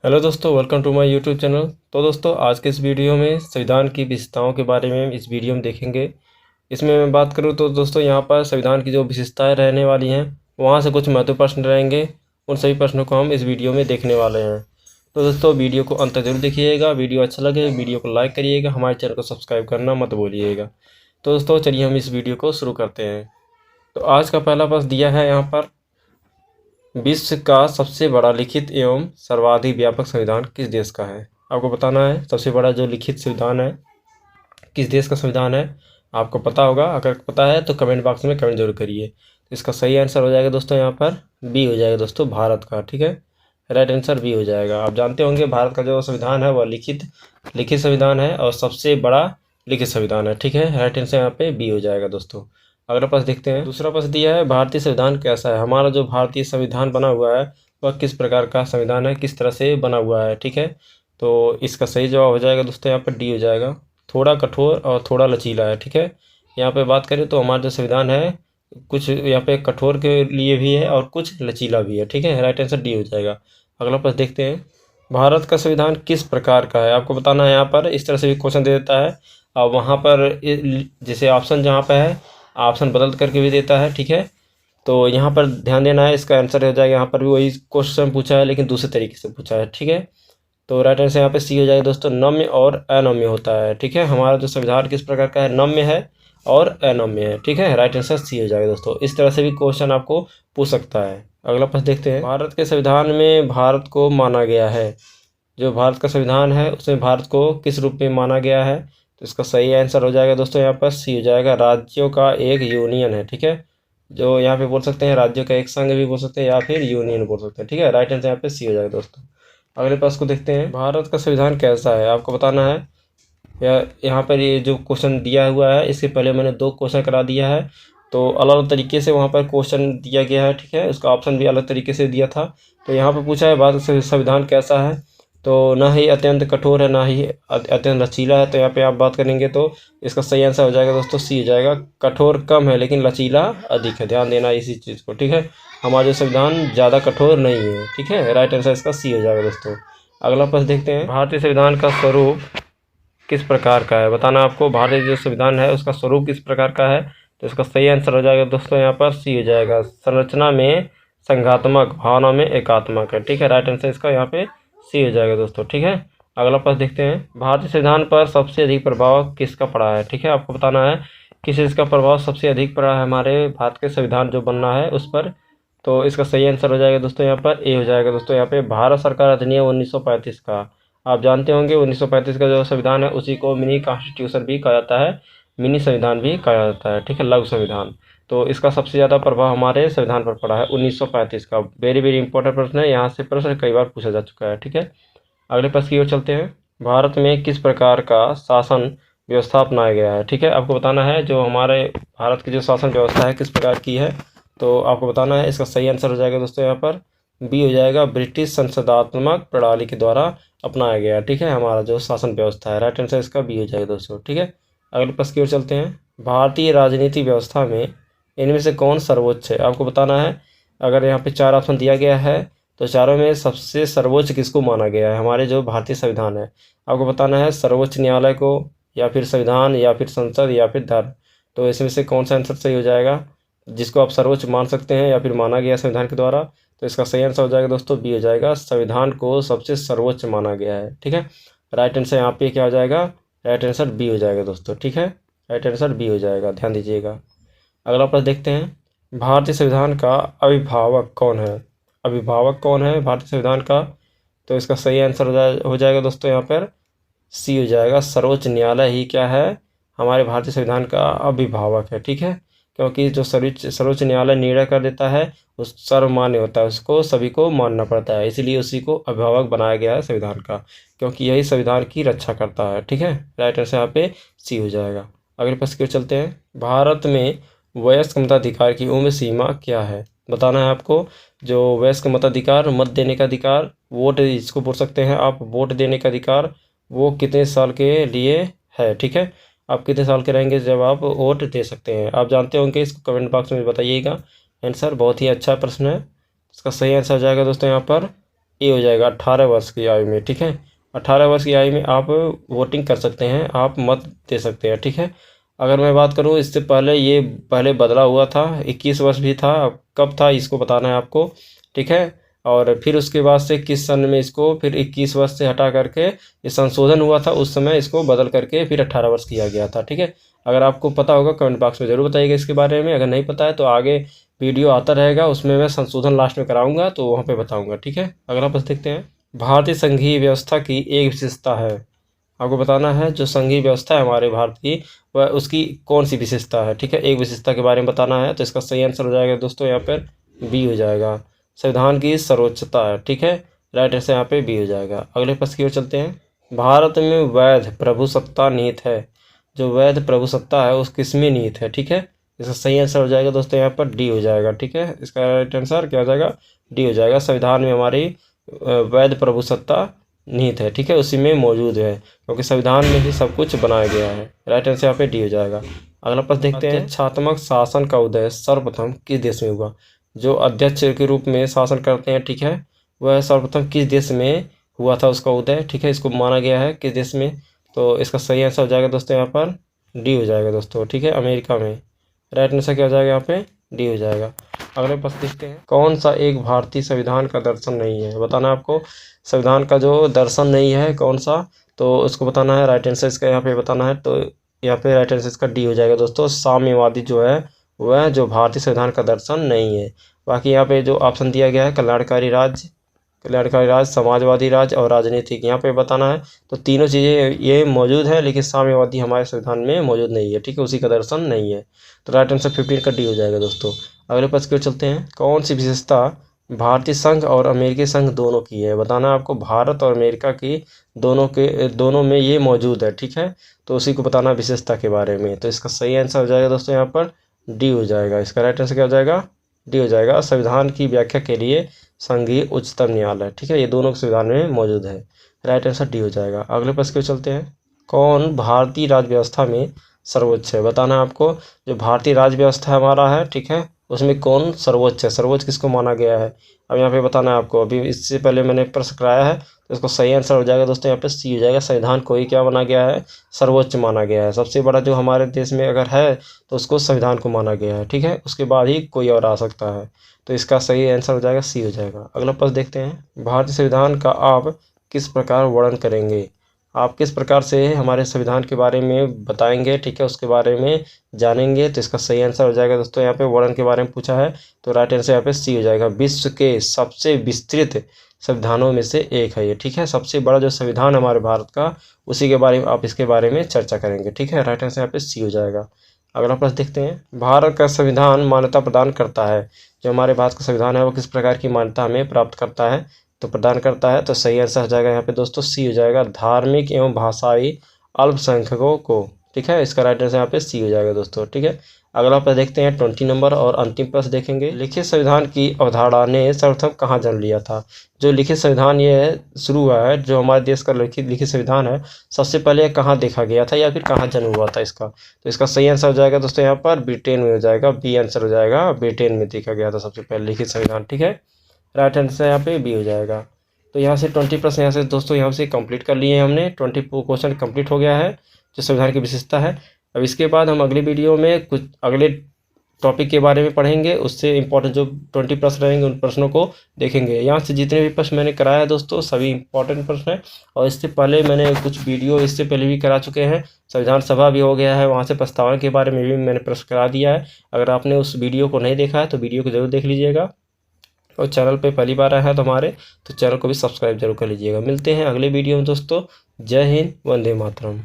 Hello दोस्तों, welcome to my YouTube channel. तो दोस्तों, आज के इस वीडियो में संविधान की विशेषताओं के बारे में इस वीडियो में देखेंगे। इसमें मैं बात करूं तो दोस्तों, यहाँ पर संविधान की जो विशेषताएं रहने वाली हैं, वहाँ से कुछ महत्वपूर्ण प्रश्न रहेंगे। उन सभी प्रश्नों को हम इस वीडियो में देखने वाले हैं। तो दोस्तों, वीडियो को अंत तक जरूर देखिएगा। वीडियो अच्छा लगे वीडियो को लाइक करिएगा, हमारे चैनल को सब्सक्राइब करना मत भूलिएगा। तो दोस्तों, चलिए हम इस वीडियो को शुरू करते हैं। तो आज का पहला प्रश्न दिया है यहाँ पर, विश्व का सबसे बड़ा लिखित एवं सर्वाधिक व्यापक संविधान किस देश का है? आपको बताना है सबसे बड़ा जो लिखित संविधान है किस देश का संविधान है। आपको पता होगा, अगर पता है तो कमेंट बॉक्स में कमेंट जरूर करिए। तो इसका सही आंसर हो जाएगा दोस्तों, यहाँ पर बी हो जाएगा दोस्तों, भारत का। ठीक है, राइट आंसर बी हो जाएगा। आप जानते होंगे भारत का जो संविधान है वह लिखित संविधान है और सबसे बड़ा लिखित संविधान है। ठीक है, राइट आंसर यहाँ पे बी हो जाएगा दोस्तों। अगला प्रश्न देखते हैं। दूसरा प्रश्न दिया है, भारतीय संविधान कैसा है? हमारा जो भारतीय संविधान बना हुआ है वह किस प्रकार का संविधान है, किस तरह से बना हुआ है? ठीक है, तो इसका सही जवाब हो जाएगा दोस्तों, यहाँ पर डी हो जाएगा, थोड़ा कठोर और थोड़ा लचीला है। ठीक है, यहाँ पे बात करें तो हमारा जो संविधान है कुछ यहाँ पे कठोर के लिए भी है और कुछ लचीला भी है। ठीक है, राइट आंसर डी हो जाएगा। अगला प्रश्न देखते हैं, भारत का संविधान किस प्रकार का है? आपको बताना है। यहाँ पर इस तरह से भी क्वेश्चन दे देता है और वहाँ पर जैसे ऑप्शन जहाँ पे है ऑप्शन बदल करके भी देता है। ठीक है, तो यहाँ पर ध्यान देना है, इसका आंसर हो जाएगा। यहाँ पर भी वही क्वेश्चन पूछा है लेकिन दूसरे तरीके से पूछा है। ठीक है, तो राइट आंसर यहाँ पे सी हो जाएगा दोस्तों, नम्य और अनम्य होता है। ठीक है, हमारा जो संविधान किस प्रकार का है, नम्य है और अनम्य है। ठीक है, राइट आंसर सी हो जाएगा दोस्तों। इस तरह से भी क्वेश्चन आपको पूछ सकता है। अगला प्रश्न देखते हैं, भारत के संविधान में भारत को माना गया है, जो भारत का संविधान है उसमें भारत को किस रूप में माना गया है? तो इसका सही आंसर हो जाएगा दोस्तों, यहाँ पर सी हो जाएगा, राज्यों का एक यूनियन है। ठीक है, जो यहाँ पे बोल सकते हैं राज्यों का एक संघ भी बोल सकते हैं या फिर यूनियन बोल सकते हैं। ठीक है, राइट आंसर यहाँ पे सी हो जाएगा दोस्तों। अगले प्रश्न को देखते हैं, भारत का संविधान कैसा है? आपको बताना है। यहाँ पर ये जो क्वेश्चन दिया हुआ है, इसके पहले मैंने 2 क्वेश्चन करा दिया है, तो अलग अलग तरीके से वहाँ पर क्वेश्चन दिया गया है। ठीक है, उसका ऑप्शन भी अलग तरीके से दिया था। तो यहाँ पर पूछा है भारत का संविधान कैसा है, तो ना ही अत्यंत कठोर है ना ही अत्यंत लचीला है। तो यहाँ पे आप बात करेंगे तो इसका सही आंसर हो जाएगा दोस्तों, सी हो जाएगा, कठोर कम है लेकिन लचीला अधिक है। ध्यान देना इसी चीज़ को। ठीक है, हमारा जो संविधान ज़्यादा कठोर नहीं है। ठीक है, राइट आंसर इसका सी हो जाएगा दोस्तों। अगला प्रश्न देखते हैं, भारतीय संविधान का स्वरूप किस प्रकार का है? बताना आपको, भारतीय जो संविधान है उसका स्वरूप किस प्रकार का है। तो इसका सही आंसर हो जाएगा दोस्तों, यहाँ पर सी हो जाएगा, संरचना में संघात्मक, भावना में एकात्मक है। ठीक है, राइट आंसर इसका यहाँ पे सी हो जाएगा दोस्तों। ठीक है, अगला प्रश्न देखते हैं, भारतीय संविधान पर सबसे अधिक प्रभाव किसका पड़ा है? ठीक है, आपको बताना है किस चीज़ का प्रभाव सबसे अधिक पड़ा है हमारे भारत के संविधान जो बनना है उस पर। तो इसका सही आंसर हो जाएगा दोस्तों, यहाँ पर ए हो जाएगा दोस्तों, यहाँ पे भारत सरकार अधिनियम 1935 का। आप जानते होंगे 1935 का जो संविधान है उसी को मिनी कॉन्स्टिट्यूशन भी कहा जाता है, मिनी संविधान भी कहा जाता है। ठीक है, लघु संविधान। तो इसका सबसे ज़्यादा प्रभाव हमारे संविधान पर पड़ा है 1935 का। वेरी वेरी इंपॉर्टेंट प्रश्न है, यहाँ से प्रश्न कई बार पूछा जा चुका है। ठीक है, अगले प्रश्न की ओर चलते हैं, भारत में किस प्रकार का शासन व्यवस्था अपनाया गया है? ठीक है, आपको बताना है जो हमारे भारत की जो शासन व्यवस्था है किस प्रकार की है, तो आपको बताना है। इसका सही आंसर हो जाएगा दोस्तों, यहाँ पर बी हो जाएगा, ब्रिटिश संसदात्मक प्रणाली के द्वारा अपनाया गया। ठीक है, हमारा जो शासन व्यवस्था है, राइट आंसर इसका बी हो जाएगा दोस्तों। ठीक है, अगले प्रश्न की ओर चलते हैं, भारतीय राजनीति व्यवस्था में इनमें से कौन सर्वोच्च है? आपको बताना है। अगर यहाँ पे 4 ऑप्शन दिया गया है तो चारों में सबसे सर्वोच्च किसको माना गया है? हमारे जो भारतीय संविधान है, आपको बताना है सर्वोच्च न्यायालय को या फिर संविधान या फिर संसद या फिर धर्म। तो इसमें से कौन सा आंसर सही हो जाएगा जिसको आप सर्वोच्च मान सकते हैं या फिर माना गया संविधान के द्वारा? तो इसका सही आंसर हो जाएगा दोस्तों, बी हो जाएगा, संविधान को सबसे सर्वोच्च माना गया है। ठीक है, राइट आंसर यहाँ पे क्या हो जाएगा, राइट आंसर बी हो जाएगा दोस्तों। ठीक है, राइट आंसर बी हो जाएगा, ध्यान दीजिएगा। अगला प्रश्न देखते हैं, भारतीय संविधान का अभिभावक कौन है? अभिभावक कौन है भारतीय संविधान का? तो इसका सही आंसर हो जाएगा दोस्तों, यहाँ पर सी हो जाएगा, सर्वोच्च न्यायालय ही क्या है, हमारे भारतीय संविधान का अभिभावक है। ठीक है, क्योंकि जो सर्वोच्च न्यायालय निर्णय कर देता है उस सर्वमान्य होता है, उसको सभी को मानना पड़ता है, इसीलिए उसी को अभिभावक बनाया गया है संविधान का, क्योंकि यही संविधान की रक्षा करता है। ठीक है, राइट आंसर यहाँ पे सी हो जाएगा। अगले प्रश्न की ओर चलते हैं, भारत में वयस्क मताधिकार की उम्र सीमा क्या है? बताना है आपको। जो वयस्क मताधिकार, मत देने का अधिकार, वोट इसको बोल सकते हैं आप, वोट देने का अधिकार, वो कितने साल के लिए है? ठीक है, आप कितने साल के रहेंगे जब आप वोट दे सकते हैं? आप जानते होंगे, इसको कमेंट बॉक्स में बताइएगा आंसर। बहुत ही अच्छा प्रश्न है, इसका सही आंसर हो जाएगा दोस्तों यहाँ पर ए हो जाएगा 18 वर्ष की आयु में, ठीक है। 18 वर्ष की आयु में आप वोटिंग कर सकते हैं, आप मत दे सकते हैं, ठीक है। अगर मैं बात करूं इससे पहले, ये पहले बदला हुआ था, 21 वर्ष भी था, कब था इसको बताना है आपको, ठीक है। और फिर उसके बाद से किस सन में इसको फिर 21 वर्ष से हटा करके ये संशोधन हुआ था, उस समय इसको बदल करके फिर 18 वर्ष किया गया था, ठीक है। अगर आपको पता होगा कमेंट बॉक्स में ज़रूर बताइएगा इसके बारे में, अगर नहीं पता है तो आगे वीडियो आता रहेगा, उसमें मैं संशोधन लास्ट में कराऊंगा तो वहाँ पे बताऊंगा, ठीक है। अगला प्रश्न देखते हैं। भारतीय संघीय व्यवस्था की एक विशेषता है, आपको बताना है जो संघीय व्यवस्था है हमारे भारत की, वह उसकी कौन सी विशेषता है, ठीक है। एक विशेषता के बारे में बताना है, तो इसका सही आंसर हो जाएगा दोस्तों यहाँ पर बी हो जाएगा, संविधान की सर्वोच्चता है, ठीक है। राइट आंसर यहाँ पे बी हो जाएगा। अगले प्रश्न की ओर चलते हैं। भारत में वैध प्रभुसत्ता निहित है, जो वैध प्रभुसत्ता है उस किसमें निहित है, ठीक है। इसका सही आंसर हो जाएगा दोस्तों यहाँ पर डी हो जाएगा, ठीक है। इसका राइट आंसर क्या हो जाएगा, डी हो जाएगा। संविधान में हमारी वैध प्रभुसत्ता निहित है, ठीक है, उसी में मौजूद है, क्योंकि संविधान में ही सब कुछ बनाया गया है। राइट आंसर यहाँ पे डी हो जाएगा। अगला प्रश्न देखते हैं। अध्यक्षात्मक शासन का उदय सर्वप्रथम किस देश में हुआ, जो अध्यक्ष के रूप में शासन करते हैं, ठीक है, वह सर्वप्रथम किस देश में हुआ था उसका उदय, ठीक है, इसको माना गया है किस देश में, तो इसका सही आंसर हो जाएगा दोस्तों यहाँ पर डी हो जाएगा दोस्तों, ठीक है, अमेरिका में। राइट आंसर क्या हो जाएगा यहाँ पे डी हो जाएगा। अगले प्रश्न देखते हैं। कौन सा एक भारतीय संविधान का दर्शन नहीं है, बताना आपको संविधान का जो दर्शन नहीं है कौन सा, तो उसको बताना है। राइट आंसर इसका यहाँ पे बताना है, तो यहाँ पे राइट आंसर इसका डी हो जाएगा दोस्तों, साम्यवादी जो है वह जो भारतीय संविधान का दर्शन नहीं है। बाकी यहाँ पे जो ऑप्शन दिया गया है कल्याणकारी राज्य, समाजवादी राज्य और राजनीतिक, यहाँ पे बताना है, तो तीनों चीज़ें ये मौजूद है, लेकिन साम्यवादी हमारे संविधान में मौजूद नहीं है, ठीक है, उसी का दर्शन नहीं है, तो राइट आंसर 15 का डी हो जाएगा दोस्तों। अगले प्रश्न की ओर चलते हैं। कौन सी विशेषता भारतीय संघ और अमेरिकी संघ दोनों की है, बताना आपको भारत और अमेरिका की दोनों में ये मौजूद है, ठीक है, तो उसी को बताना विशेषता के बारे में, तो इसका सही आंसर हो जाएगा दोस्तों यहाँ पर डी हो जाएगा। इसका राइट आंसर क्या हो जाएगा, डी हो जाएगा। संविधान की व्याख्या के लिए संघीय उच्चतम न्यायालय, ठीक है, ये दोनों संविधान में मौजूद है। राइट आंसर डी हो जाएगा। अगले प्रश्न की ओर चलते हैं। कौन भारतीय राज्य व्यवस्था में सर्वोच्च है, बताना आपको जो भारतीय राज्य व्यवस्था हमारा है, ठीक है, उसमें कौन सर्वोच्च है, सर्वोच्च किसको माना गया है, अब यहाँ पे बताना है आपको। अभी इससे पहले मैंने प्रश्न कराया है, तो इसको सही आंसर हो जाएगा दोस्तों यहाँ पे सी हो जाएगा। संविधान को ही क्या माना गया है, सर्वोच्च माना गया है। सबसे बड़ा जो हमारे देश में अगर है तो उसको संविधान को माना गया है, ठीक है, उसके बाद ही कोई और आ सकता है, तो इसका सही आंसर हो जाएगा सी हो जाएगा। अगला प्रश्न देखते हैं। भारतीय संविधान का आप किस प्रकार वर्णन करेंगे, आप किस प्रकार से हमारे संविधान के बारे में बताएंगे, ठीक है, उसके बारे में जानेंगे, तो इसका सही आंसर हो जाएगा दोस्तों यहाँ पे वर्णन के बारे में पूछा है, तो राइट आंसर यहाँ पे सी हो जाएगा। विश्व के सबसे विस्तृत संविधानों में से एक है ये, ठीक है, सबसे बड़ा जो संविधान हमारे भारत का, उसी के बारे में आप इसके बारे में चर्चा करेंगे, ठीक है, राइट आंसर यहाँ पे सी हो जाएगा। अगला प्रश्न देखते हैं। भारत का संविधान मान्यता प्रदान करता है, जो हमारे भारत का संविधान है वो किस प्रकार की मान्यता हमें प्राप्त करता है, तो प्रदान करता है, तो सही आंसर हो जाएगा यहाँ पे दोस्तों सी हो जाएगा। धार्मिक एवं भाषाई अल्पसंख्यकों को, ठीक है, इसका राइट आंसर यहाँ पे सी हो जाएगा दोस्तों, ठीक है। अगला प्रश्न देखते हैं 20 नंबर और अंतिम प्रश्न देखेंगे। लिखित संविधान की अवधारणा ने सर्वप्रथम कहाँ जन्म लिया था, जो लिखित संविधान ये शुरू हुआ है, जो हमारे देश का लिखित संविधान है, सबसे पहले कहाँ देखा गया था या फिर कहाँ जन्म हुआ था इसका, तो इसका सही आंसर हो जाएगा दोस्तों यहाँ पर ब्रिटेन में हो जाएगा, बी आंसर हो जाएगा, ब्रिटेन में देखा गया था सबसे पहले लिखित संविधान, ठीक है, राइट आंसर यहाँ पे बी हो जाएगा। तो यहाँ से 20 प्रश्न यहाँ से दोस्तों यहाँ से कंप्लीट कर लिए हमने, 20 क्वेश्चन कंप्लीट हो गया है जो संविधान की विशेषता है। अब इसके बाद हम अगले वीडियो में कुछ अगले टॉपिक के बारे में पढ़ेंगे, उससे इंपॉर्टेंट जो 20 प्रश्न रहेंगे उन प्रश्नों को देखेंगे। यहाँ से जितने भी प्रश्न मैंने कराया है दोस्तों सभी इंपॉर्टेंट प्रश्न हैं, और इससे पहले मैंने कुछ वीडियो इससे पहले भी करा चुके हैं, संविधान सभा भी हो गया है, वहाँ से प्रस्तावना के बारे में भी मैंने प्रश्न करा दिया है। अगर आपने उस वीडियो को नहीं देखा है तो वीडियो को जरूर देख लीजिएगा, और चैनल पे पहली बार आया है तो हमारे तो चैनल को भी सब्सक्राइब जरूर कर लीजिएगा। मिलते हैं अगले वीडियो में दोस्तों। जय हिंद, वंदे मातरम।